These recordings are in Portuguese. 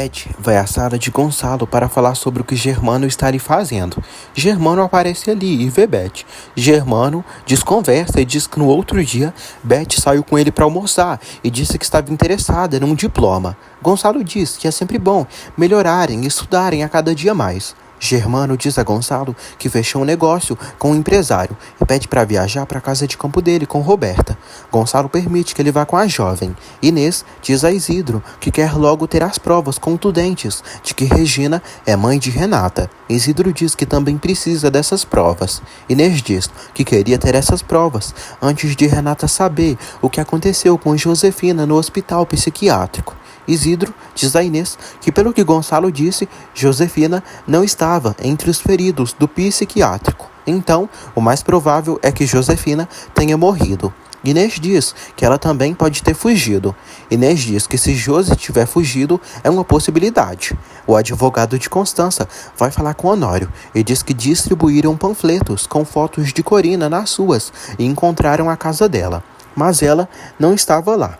Beth vai à sala de Gonçalo para falar sobre o que Germano está ali fazendo. Germano aparece ali e vê Beth. Germano desconversa e diz que no outro dia Beth saiu com ele para almoçar e disse que estava interessada num diploma. Gonçalo diz que é sempre bom melhorarem e estudarem a cada dia mais. Germano diz a Gonçalo que fechou um negócio com um empresário e pede para viajar para a casa de campo dele com Roberta. Gonçalo permite que ele vá com a jovem. Inês diz a Isidro que quer logo ter as provas contundentes de que Regina é mãe de Renata. Isidro diz que também precisa dessas provas. Inês diz que queria ter essas provas antes de Renata saber o que aconteceu com Josefina no hospital psiquiátrico. Isidro diz a Inês que, pelo que Gonçalo disse, Josefina não estava entre os feridos do psiquiátrico. Então, o mais provável é que Josefina tenha morrido. Inês diz que ela também pode ter fugido. Inês diz que se Josi tiver fugido, é uma possibilidade. O advogado de Constança vai falar com Honório e diz que distribuíram panfletos com fotos de Corina nas ruas e encontraram a casa dela. Mas ela não estava lá.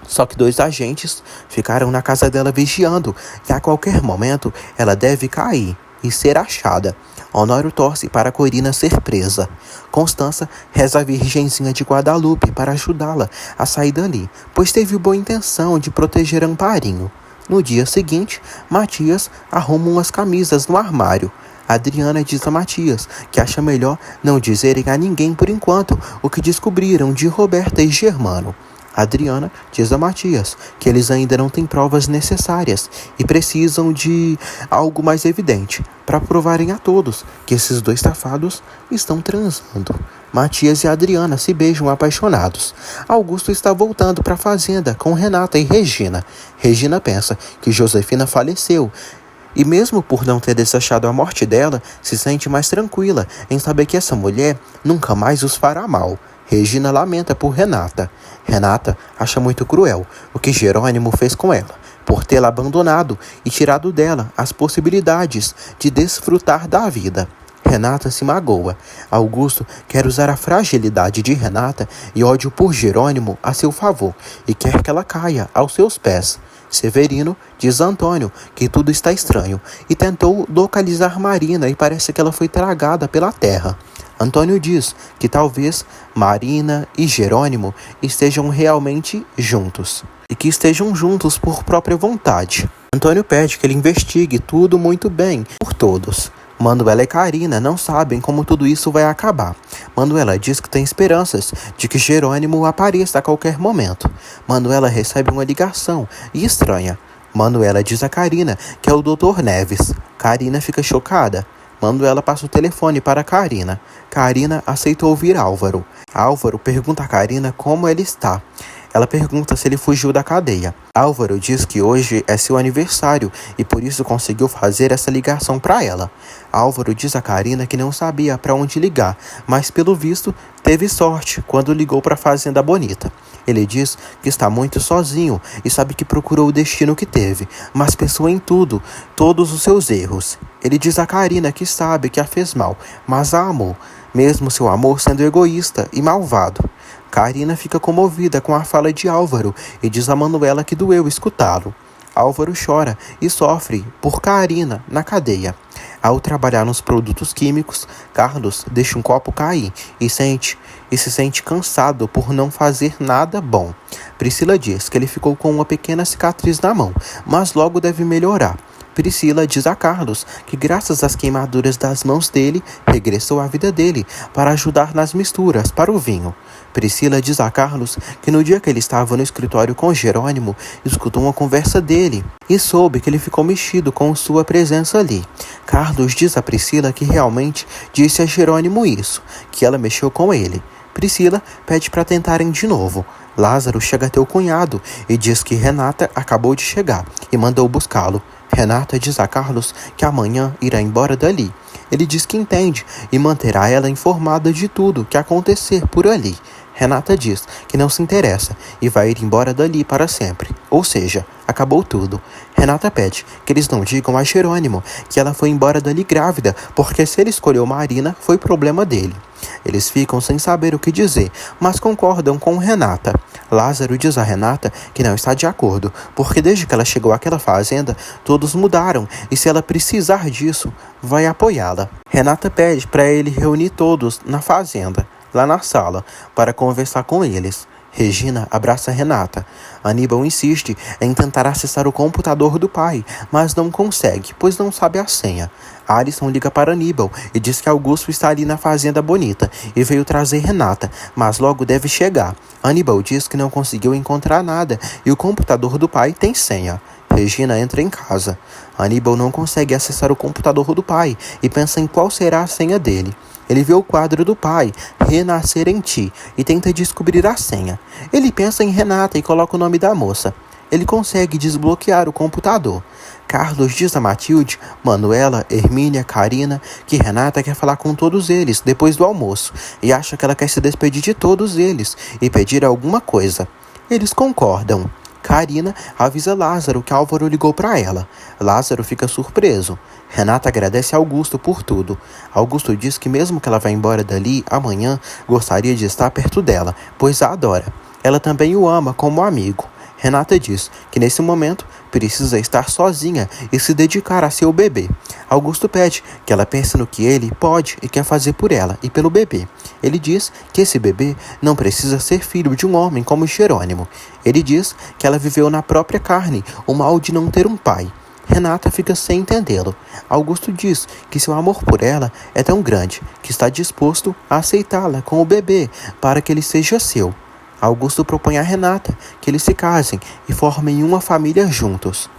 Só que 2 agentes ficaram na casa dela vigiando e a qualquer momento ela deve cair e ser achada. Honório torce para Corina ser presa. Constança reza a Virgenzinha de Guadalupe para ajudá-la a sair dali, pois teve boa intenção de proteger Amparinho. No dia seguinte, Matias arruma umas camisas no armário. Adriana diz a Matias que acha melhor não dizerem a ninguém por enquanto o que descobriram de Roberta e Germano. Adriana diz a Matias que eles ainda não têm provas necessárias e precisam de algo mais evidente para provarem a todos que esses 2 safados estão transando. Matias e Adriana se beijam apaixonados. Augusto está voltando para a fazenda com Renata e Regina. Regina pensa que Josefina faleceu e, mesmo por não ter desejado a morte dela, se sente mais tranquila em saber que essa mulher nunca mais os fará mal. Regina lamenta por Renata. Renata acha muito cruel o que Jerônimo fez com ela, por tê-la abandonado e tirado dela as possibilidades de desfrutar da vida. Renata se magoa. Augusto quer usar a fragilidade de Renata e ódio por Jerônimo a seu favor e quer que ela caia aos seus pés. Severino diz a Antônio que tudo está estranho e tentou localizar Marina e parece que ela foi tragada pela terra. Antônio diz que talvez Marina e Jerônimo estejam realmente juntos e que estejam juntos por própria vontade. Antônio pede que ele investigue tudo muito bem por todos. Manuela e Carina não sabem como tudo isso vai acabar. Manuela diz que tem esperanças de que Jerônimo apareça a qualquer momento. Manuela recebe uma ligação e estranha. Manuela diz a Carina que é o Dr. Neves. Carina fica chocada. Manuela passa o telefone para Carina. Carina aceita ouvir Álvaro. Álvaro pergunta a Carina como ele está. Ela pergunta se ele fugiu da cadeia. Álvaro diz que hoje é seu aniversário e por isso conseguiu fazer essa ligação para ela. Álvaro diz a Carina que não sabia para onde ligar, mas pelo visto teve sorte quando ligou para a Fazenda Bonita. Ele diz que está muito sozinho e sabe que procurou o destino que teve, mas pensou em tudo, todos os seus erros. Ele diz a Carina que sabe que a fez mal, mas a amou, mesmo seu amor sendo egoísta e malvado. Carina fica comovida com a fala de Álvaro e diz a Manuela que doeu escutá-lo. Álvaro chora e sofre por Carina na cadeia. Ao trabalhar nos produtos químicos, Carlos deixa um copo cair e se sente cansado por não fazer nada bom. Priscila diz que ele ficou com uma pequena cicatriz na mão, mas logo deve melhorar. Priscila diz a Carlos que graças às queimaduras das mãos dele, regressou à vida dele para ajudar nas misturas para o vinho. Priscila diz a Carlos que no dia que ele estava no escritório com Jerônimo, escutou uma conversa dele e soube que ele ficou mexido com sua presença ali. Carlos diz a Priscila que realmente disse a Jerônimo isso, que ela mexeu com ele. Priscila pede para tentarem de novo. Lázaro chega até o cunhado e diz que Renata acabou de chegar e mandou buscá-lo. Renata diz a Carlos que amanhã irá embora dali. Ele diz que entende e manterá ela informada de tudo que acontecer por ali. Renata diz que não se interessa e vai ir embora dali para sempre. Ou seja, acabou tudo. Renata pede que eles não digam a Jerônimo que ela foi embora dali grávida, porque se ele escolheu Marina, foi problema dele. Eles ficam sem saber o que dizer, mas concordam com Renata. Lázaro diz a Renata que não está de acordo, porque desde que ela chegou àquela fazenda, todos mudaram, e se ela precisar disso, vai apoiá-la. Renata pede para ele reunir todos na fazenda, lá na sala, para conversar com eles. Regina abraça Renata. Aníbal insiste em tentar acessar o computador do pai, mas não consegue, pois não sabe a senha. Alisson liga para Aníbal e diz que Augusto está ali na Fazenda Bonita e veio trazer Renata, mas logo deve chegar. Aníbal diz que não conseguiu encontrar nada e o computador do pai tem senha. Regina entra em casa. Aníbal não consegue acessar o computador do pai e pensa em qual será a senha dele. Ele vê o quadro do pai, Renascer em Ti, e tenta descobrir a senha. Ele pensa em Renata e coloca o nome da moça. Ele consegue desbloquear o computador. Carlos diz a Matilde, Manuela, Hermínia, Karina, que Renata quer falar com todos eles depois do almoço e acha que ela quer se despedir de todos eles e pedir alguma coisa. Eles concordam. Karina avisa Lázaro que Álvaro ligou para ela. Lázaro fica surpreso. Renata agradece a Augusto por tudo. Augusto diz que mesmo que ela vá embora dali amanhã, gostaria de estar perto dela, pois a adora. Ela também o ama como amigo. Renata diz que nesse momento precisa estar sozinha e se dedicar a seu bebê. Augusto pede que ela pense no que ele pode e quer fazer por ela e pelo bebê. Ele diz que esse bebê não precisa ser filho de um homem como Jerônimo. Ele diz que ela viveu na própria carne o mal de não ter um pai. Renata fica sem entendê-lo. Augusto diz que seu amor por ela é tão grande que está disposto a aceitá-la com o bebê para que ele seja seu. Augusto propõe a Renata que eles se casem e formem uma família juntos.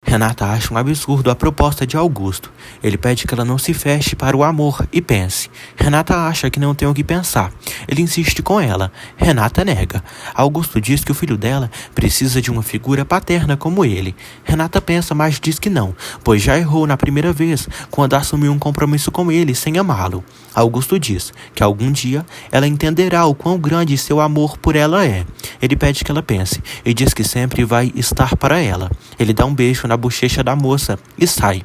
Renata acha um absurdo a proposta de Augusto. Ele pede que ela não se feche para o amor e pense. Renata acha que não tem o que pensar. Ele insiste com ela. Renata nega. Augusto diz que o filho dela precisa de uma figura paterna como ele. Renata pensa, mas diz que não, pois já errou na primeira vez, quando assumiu um compromisso com ele sem amá-lo. Augusto diz que algum dia ela entenderá o quão grande seu amor por ela é. Ele pede que ela pense e diz que sempre vai estar para ela. Ele dá um beijo na bochecha da moça e sai.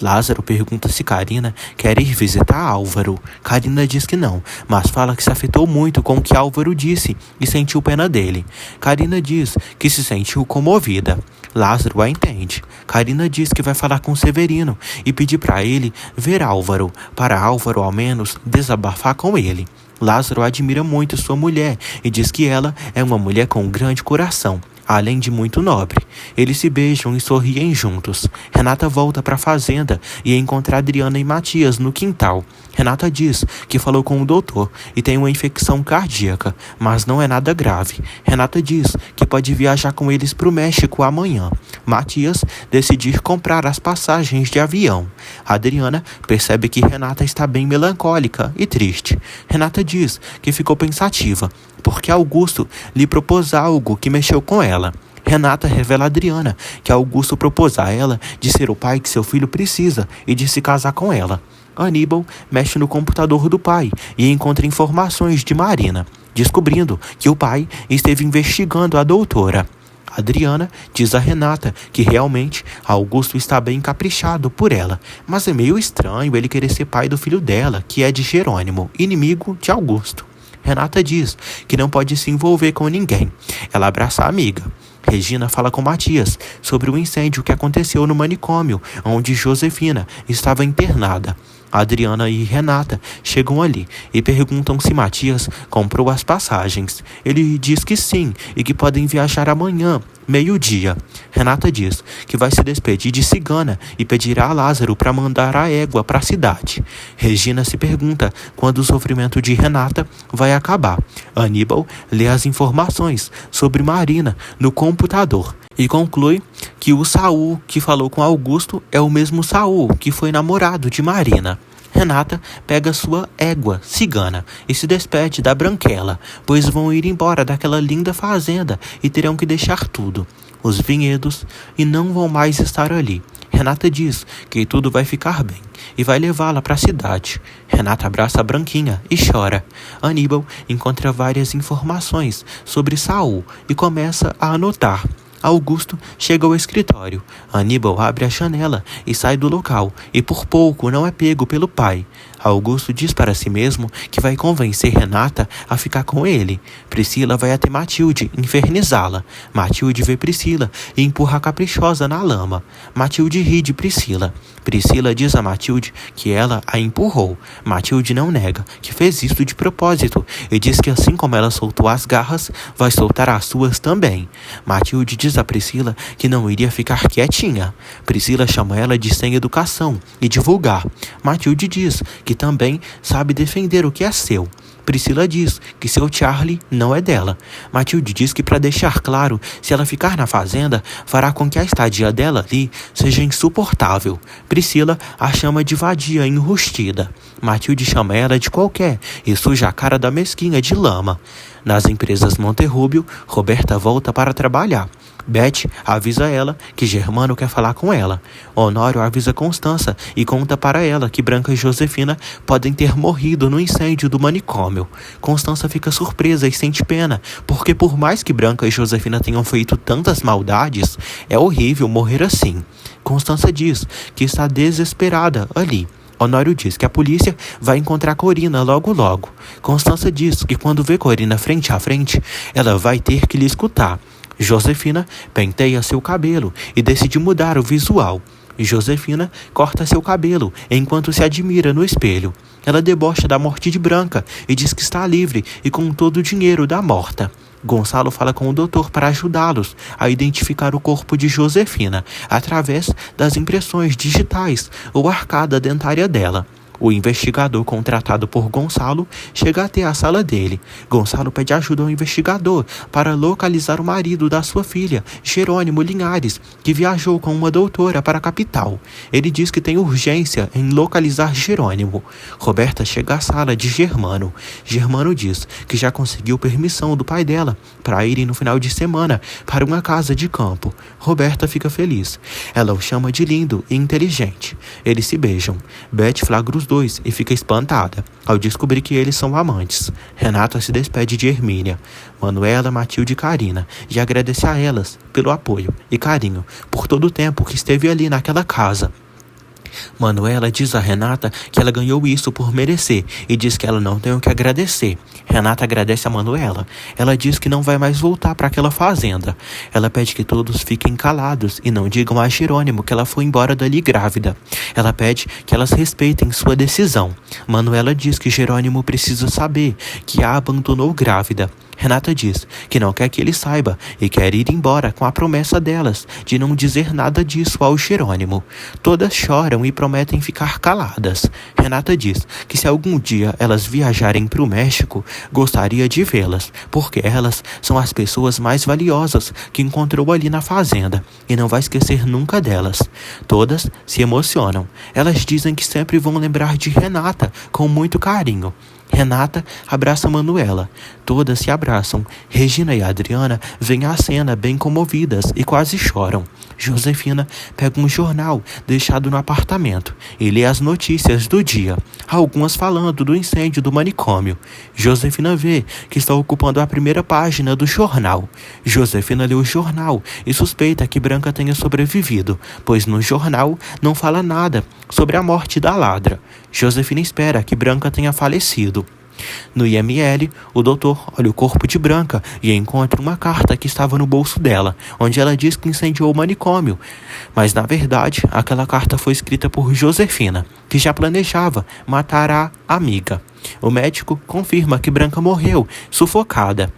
Lázaro pergunta se Karina quer ir visitar Álvaro. Karina diz que não, mas fala que se afetou muito com o que Álvaro disse e sentiu pena dele. Karina diz que se sentiu comovida. Lázaro a entende. Karina diz que vai falar com Severino e pedir para ele ver Álvaro, para Álvaro ao menos desabafar com ele. Lázaro admira muito sua mulher e diz que ela é uma mulher com um grande coração, além de muito nobre. Eles se beijam e sorriem juntos. Renata volta para a fazenda e encontra Adriana e Matias no quintal. Renata diz que falou com o doutor e tem uma infecção cardíaca, mas não é nada grave. Renata diz que pode viajar com eles para o México amanhã. Matias decide ir comprar as passagens de avião. Adriana percebe que Renata está bem melancólica e triste. Renata diz que ficou pensativa, porque Augusto lhe propôs algo que mexeu com ela. Renata revela a Adriana que Augusto propôs a ela de ser o pai que seu filho precisa e de se casar com ela. Aníbal mexe no computador do pai e encontra informações de Marina, descobrindo que o pai esteve investigando a doutora. Adriana diz a Renata que realmente Augusto está bem caprichado por ela, mas é meio estranho ele querer ser pai do filho dela, que é de Jerônimo, inimigo de Augusto. Renata diz que não pode se envolver com ninguém. Ela abraça a amiga. Regina fala com Matias sobre o incêndio que aconteceu no manicômio, onde Josefina estava internada. Adriana e Renata chegam ali e perguntam se Matias comprou as passagens. Ele diz que sim e que podem viajar amanhã, meio-dia. Renata diz que vai se despedir de Cigana e pedirá a Lázaro para mandar a égua para a cidade. Regina se pergunta quando o sofrimento de Renata vai acabar. Aníbal lê as informações sobre Marina no computador e conclui que o Saul que falou com Augusto é o mesmo Saul que foi namorado de Marina. Renata pega sua égua, Cigana, e se despede da Branquela, pois vão ir embora daquela linda fazenda e terão que deixar tudo, os vinhedos, e não vão mais estar ali. Renata diz que tudo vai ficar bem e vai levá-la para a cidade. Renata abraça a Branquinha e chora. Aníbal encontra várias informações sobre Saul e começa a anotar. Augusto chega ao escritório. Aníbal abre a janela e sai do local, e por pouco não é pego pelo pai. Augusto diz para si mesmo que vai convencer Renata a ficar com ele. Priscila vai até Matilde infernizá-la. Matilde vê Priscila e empurra a Caprichosa na lama. Matilde ri de Priscila. Priscila diz a Matilde que ela a empurrou. Matilde não nega que fez isso de propósito e diz que assim como ela soltou as garras, vai soltar as suas também. Matilde diz a Priscila que não iria ficar quietinha. Priscila chama ela de sem educação e de vulgar. Matilde diz que também sabe defender o que é seu. Priscila diz que seu Charlie não é dela. Matilde diz que para deixar claro, se ela ficar na fazenda, fará com que a estadia dela ali seja insuportável. Priscila a chama de vadia enrustida. Matilde chama ela de qualquer e suja a cara da mesquinha de lama. Nas empresas Monterrúbio, Roberta volta para trabalhar. Beth avisa ela que Germano quer falar com ela. Honório avisa Constança e conta para ela que Branca e Josefina podem ter morrido no incêndio do manicômio. Constança fica surpresa e sente pena, porque por mais que Branca e Josefina tenham feito tantas maldades, é horrível morrer assim. Constança diz que está desesperada ali. Honório diz que a polícia vai encontrar Corina logo logo. Constança diz que quando vê Corina frente a frente, ela vai ter que lhe escutar. Josefina penteia seu cabelo e decide mudar o visual. Josefina corta seu cabelo enquanto se admira no espelho. Ela debocha da morte de Branca e diz que está livre e com todo o dinheiro da morta. Gonçalo fala com o doutor para ajudá-los a identificar o corpo de Josefina através das impressões digitais ou arcada dentária dela. O investigador contratado por Gonçalo chega até a sala dele. Gonçalo pede ajuda ao investigador para localizar o marido da sua filha, Jerônimo Linhares, que viajou com uma doutora para a capital. Ele diz que tem urgência em localizar Jerônimo. Roberta chega à sala de Germano. Germano diz que já conseguiu permissão do pai dela para irem no final de semana para uma casa de campo. Roberta fica feliz. Ela o chama de lindo e inteligente. Eles se beijam. Beth flagra os dois e fica espantada ao descobrir que eles são amantes. Renata se despede de Hermínia, Manuela, Matilde e Carina e agradece a elas pelo apoio e carinho por todo o tempo que esteve ali naquela casa. Manuela diz a Renata que ela ganhou isso por merecer e diz que ela não tem o que agradecer. Renata agradece a Manuela. Ela diz que não vai mais voltar para aquela fazenda. Ela pede que todos fiquem calados e não digam a Jerônimo que ela foi embora dali grávida. Ela pede que elas respeitem sua decisão. Manuela diz que Jerônimo precisa saber que a abandonou grávida. Renata diz que não quer que ele saiba e quer ir embora com a promessa delas de não dizer nada disso ao Jerônimo. Todas choram e prometem ficar caladas. Renata diz que se algum dia elas viajarem para o México, gostaria de vê-las, porque elas são as pessoas mais valiosas que encontrou ali na fazenda e não vai esquecer nunca delas. Todas se emocionam. Elas dizem que sempre vão lembrar de Renata com muito carinho. Renata abraça Manuela. Todas se abraçam. Regina e Adriana veem a cena bem comovidas e quase choram. Josefina pega um jornal deixado no apartamento e lê as notícias do dia, algumas falando do incêndio do manicômio. Josefina vê que está ocupando a primeira página do jornal. Josefina lê o jornal e suspeita que Branca tenha sobrevivido, pois no jornal não fala nada sobre a morte da ladra. Josefina espera que Branca tenha falecido. No IML, o doutor olha o corpo de Branca e encontra uma carta que estava no bolso dela, onde ela diz que incendiou o manicômio. Mas, na verdade, aquela carta foi escrita por Josefina, que já planejava matar a amiga. O médico confirma que Branca morreu, sufocada.